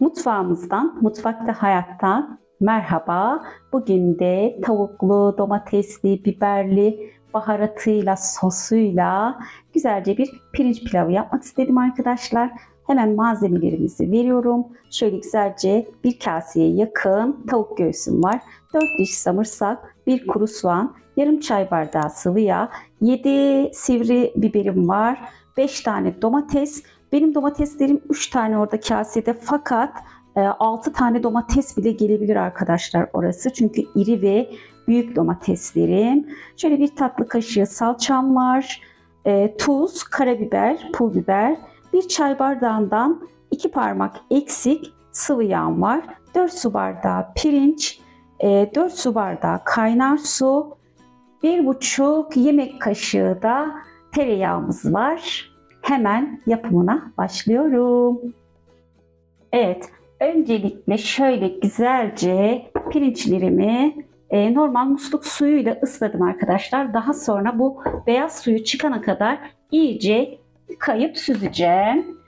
Mutfağımızdan, mutfakta hayattan merhaba. Bugün de tavuklu, domatesli, biberli, baharatıyla, sosuyla güzelce bir pirinç pilavı yapmak istedim arkadaşlar. Hemen malzemelerimizi veriyorum. Şöyle güzelce bir kaseye yakın tavuk göğsüm var. 4 diş samırsak, 1 kuru soğan, yarım çay bardağı sıvı yağ, 7 sivri biberim var, 5 tane domates. Benim domateslerim 3 tane orada kasede, fakat 6 tane domates bile gelebilir arkadaşlar orası. Çünkü iri ve büyük domateslerim. Şöyle bir tatlı kaşığı salçam var. Tuz, karabiber, pul biber. Bir çay bardağından 2 parmak eksik sıvı yağım var. 4 su bardağı pirinç, 4 su bardağı kaynar su, 1,5 yemek kaşığı da tereyağımız var. Hemen yapımına başlıyorum. Evet, öncelikle şöyle güzelce pirinçlerimi normal musluk suyuyla ısladım arkadaşlar. Daha sonra bu beyaz suyu çıkana kadar iyice yıkayıp süzeceğim.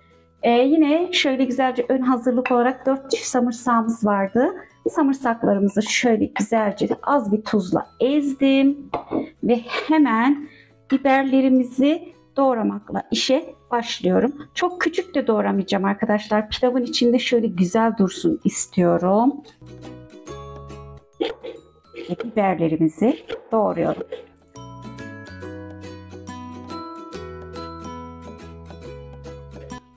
Yine şöyle güzelce ön hazırlık olarak 4 diş samırsağımız vardı. Samırsaklarımızı şöyle güzelce az bir tuzla ezdim ve hemen biberlerimizi doğramakla işe başlıyorum. Çok küçük de doğramayacağım arkadaşlar. Pilavın içinde şöyle güzel dursun istiyorum. Biberlerimizi doğruyorum.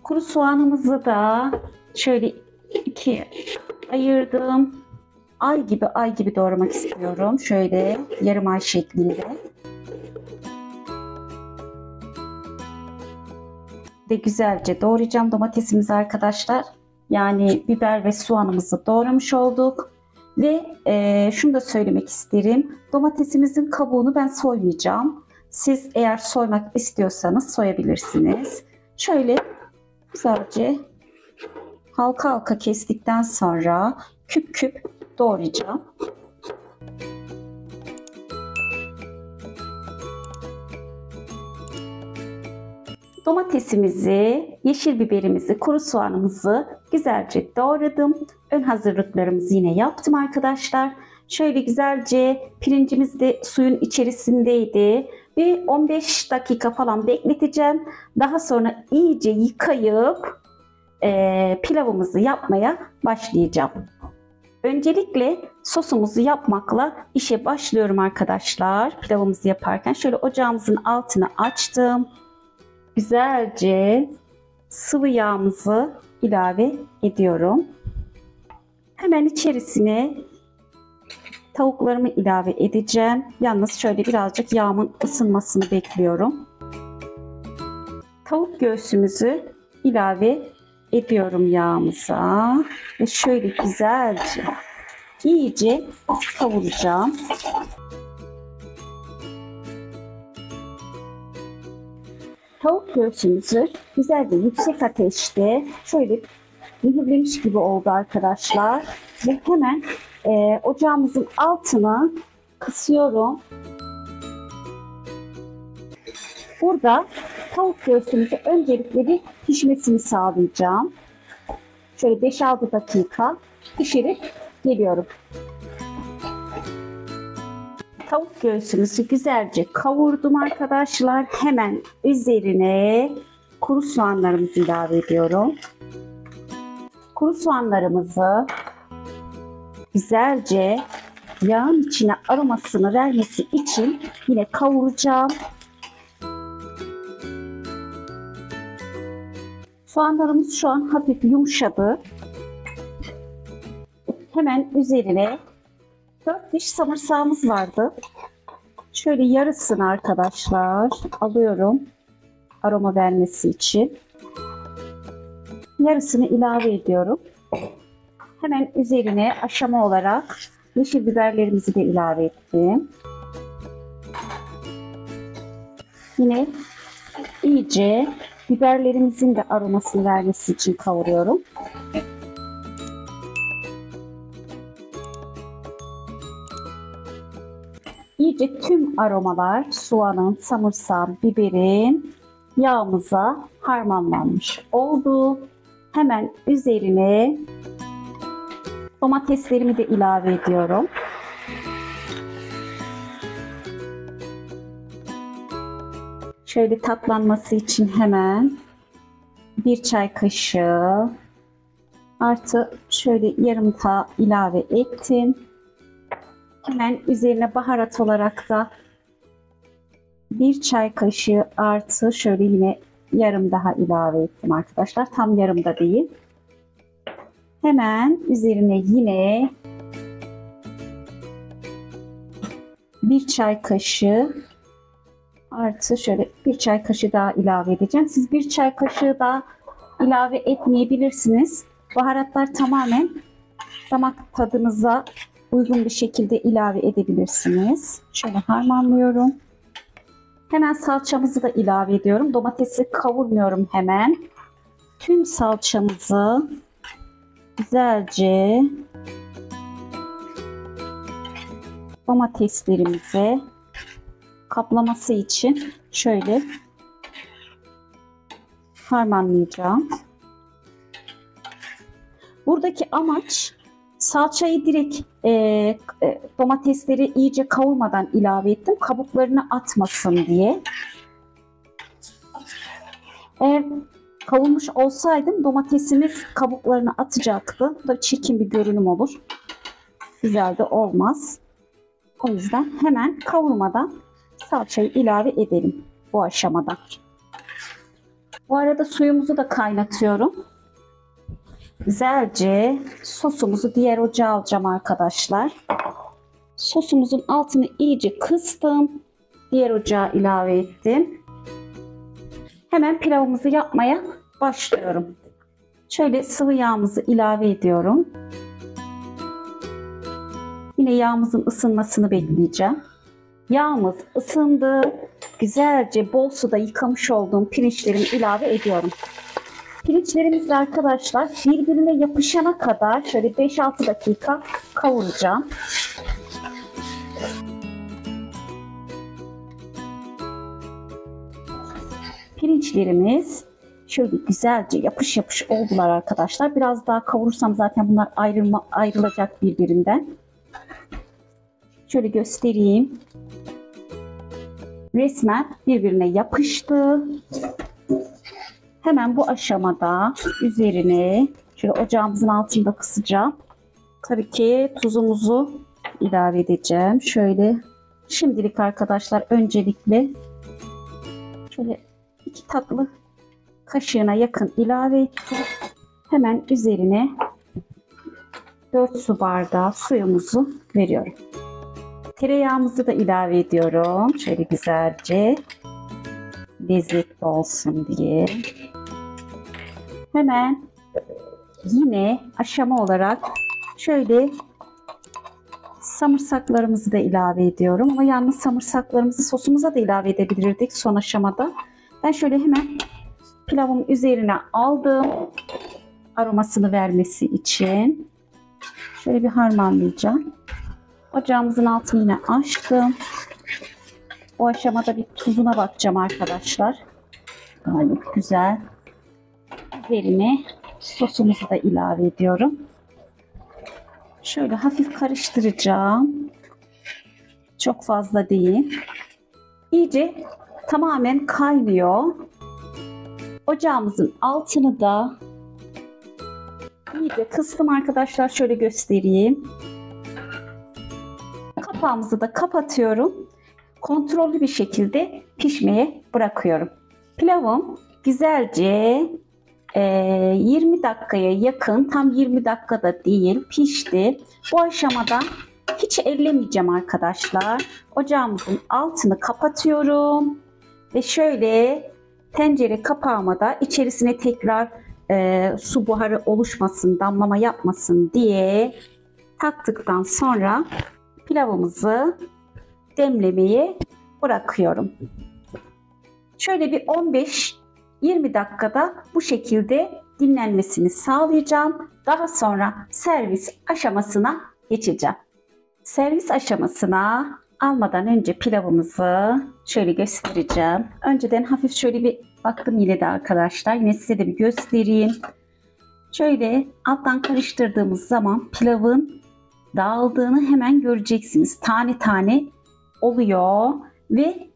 Kuru soğanımızı da şöyle ikiye ayırdım. Ay gibi doğramak istiyorum. Şöyle yarım ay şeklinde. De güzelce doğrayacağım domatesimizi arkadaşlar. Yani biber ve soğanımızı doğramış olduk. Ve şunu da söylemek isterim. Domatesimizin kabuğunu ben soymayacağım. Siz eğer soymak istiyorsanız soyabilirsiniz. Şöyle güzelce halka halka kestikten sonra küp küp doğrayacağım. Domatesimizi, yeşil biberimizi, kuru soğanımızı güzelce doğradım. Ön hazırlıklarımızı yine yaptım arkadaşlar. Şöyle güzelce pirincimiz de suyun içerisindeydi. Bir 15 dakika falan bekleteceğim. Daha sonra iyice yıkayıp pilavımızı yapmaya başlayacağım. Öncelikle sosumuzu yapmakla işe başlıyorum arkadaşlar. Pilavımızı yaparken şöyle ocağımızın altını açtım. Güzelce sıvı yağımızı ilave ediyorum. Hemen içerisine tavuklarımı ilave edeceğim. Yalnız şöyle birazcık yağımın ısınmasını bekliyorum. Tavuk göğsümüzü ilave ediyorum yağımıza ve şöyle güzelce iyice kavuracağım. Tavuk göğsümüzü güzelce yüksek ateşte şöyle mühürlemiş gibi oldu arkadaşlar. Ve hemen ocağımızın altını kısıyorum. Burada tavuk göğsümüzü öncelikle bir pişmesini sağlayacağım. Şöyle 5-6 dakika pişirip geliyorum. Tavuk göğsümüzü güzelce kavurdum arkadaşlar. Hemen üzerine kuru soğanlarımızı ilave ediyorum. Kuru soğanlarımızı güzelce yağın içine aromasını vermesi için yine kavuracağım. Soğanlarımız şu an hafif yumuşadı. Hemen üzerine 4 diş samırsağımız vardı. Şöyle yarısını arkadaşlar alıyorum aroma vermesi için. Yarısını ilave ediyorum. Hemen üzerine aşama olarak yeşil biberlerimizi de ilave ettim. Yine iyice biberlerimizin de aromasını vermesi için kavuruyorum. İyice tüm aromalar soğanın, samırsağın, biberin yağımıza harmanlanmış oldu. Hemen üzerine domateslerimi de ilave ediyorum. Şöyle tatlanması için hemen 1 çay kaşığı artı şöyle yarım da ilave ettim. Hemen üzerine baharat olarak da 1 çay kaşığı artı şöyle yine yarım daha ilave ettim arkadaşlar. Tam yarım da değil. Hemen üzerine yine 1 çay kaşığı artı şöyle 1 çay kaşığı daha ilave edeceğim. Siz 1 çay kaşığı daha ilave etmeyebilirsiniz. Baharatlar tamamen damak tadınıza uygun bir şekilde ilave edebilirsiniz. Şöyle harmanlıyorum. Hemen salçamızı da ilave ediyorum. Domatesi kavurmuyorum hemen. Tüm salçamızı güzelce domateslerimize kaplaması için şöyle harmanlayacağım. Buradaki amaç salçayı direkt domatesleri iyice kavurmadan ilave ettim. Kabuklarını atmasın diye. Eğer kavurmuş olsaydım domatesimiz kabuklarını atacaktı. Bu da çirkin bir görünüm olur. Güzel de olmaz. O yüzden hemen kavurmadan salçayı ilave edelim bu aşamada. Bu arada suyumuzu da kaynatıyorum. Güzelce sosumuzu diğer ocağa alacağım arkadaşlar. Sosumuzun altını iyice kıstım. Diğer ocağa ilave ettim. Hemen pilavımızı yapmaya başlıyorum. Şöyle sıvı yağımızı ilave ediyorum. Yine yağımızın ısınmasını bekleyeceğim. Yağımız ısındı. Güzelce bol suda yıkamış olduğum pirinçlerimi ilave ediyorum. Pirinçlerimizi arkadaşlar birbirine yapışana kadar şöyle 5-6 dakika kavuracağım. Pirinçlerimiz şöyle güzelce yapış yapış oldular arkadaşlar. Biraz daha kavurursam zaten bunlar ayrılacak birbirinden. Şöyle göstereyim. Resmen birbirine yapıştı. Hemen bu aşamada üzerine şöyle ocağımızın altında kısacağım. Tabii ki tuzumuzu ilave edeceğim. Şöyle şimdilik arkadaşlar öncelikle şöyle 2 tatlı kaşığına yakın ilave ettim. Hemen üzerine 4 su bardağı suyumuzu veriyorum. Tereyağımızı da ilave ediyorum. Şöyle güzelce lezzetli olsun diye. Hemen yine aşama olarak şöyle samırsaklarımızı da ilave ediyorum. Ama yalnız samırsaklarımızı sosumuza da ilave edebilirdik son aşamada. Ben şöyle hemen pilavın üzerine aldım. Aromasını vermesi için. Şöyle bir harmanlayacağım. Ocağımızın altını yine açtım. O aşamada bir tuzuna bakacağım arkadaşlar. Gayet güzel. Üzerine sosumuzu da ilave ediyorum. Şöyle hafif karıştıracağım. Çok fazla değil. İyice tamamen kaynıyor. Ocağımızın altını da iyice kıstım arkadaşlar. Şöyle göstereyim. Kapağımızı da kapatıyorum. Kontrollü bir şekilde pişmeye bırakıyorum. Pilavım güzelce 20 dakikaya yakın, tam 20 dakikada değil, pişti. Bu aşamada hiç ellemeyeceğim arkadaşlar. Ocağımızın altını kapatıyorum ve şöyle tencere kapağıma da içerisine tekrar su buharı oluşmasın, damlama yapmasın diye taktıktan sonra pilavımızı demlemeye bırakıyorum. Şöyle bir 15-20 dakikada bu şekilde dinlenmesini sağlayacağım. Daha sonra servis aşamasına geçeceğim. Servis aşamasına almadan önce pilavımızı şöyle göstereceğim. Önceden hafif şöyle bir baktım yine de arkadaşlar. Yine size de bir göstereyim. Şöyle alttan karıştırdığımız zaman pilavın dağıldığını hemen göreceksiniz. Tane tane oluyor ve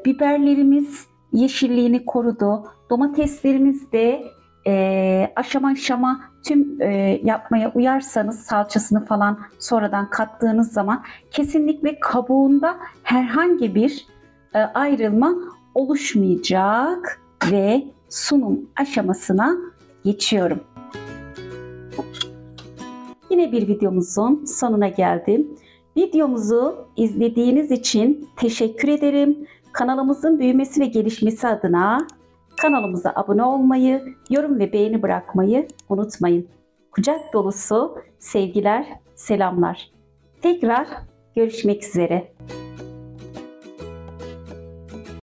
biberlerimiz yeşilliğini korudu. Domateslerimiz de aşama aşama tüm yapmaya uyarsanız salçasını falan sonradan kattığınız zaman kesinlikle kabuğunda herhangi bir ayrılma oluşmayacak ve sunum aşamasına geçiyorum. Yine bir videomuzun sonuna geldim. Videomuzu izlediğiniz için teşekkür ederim. Kanalımızın büyümesi ve gelişmesi adına kanalımıza abone olmayı, yorum ve beğeni bırakmayı unutmayın. Kucak dolusu sevgiler, selamlar. Tekrar görüşmek üzere.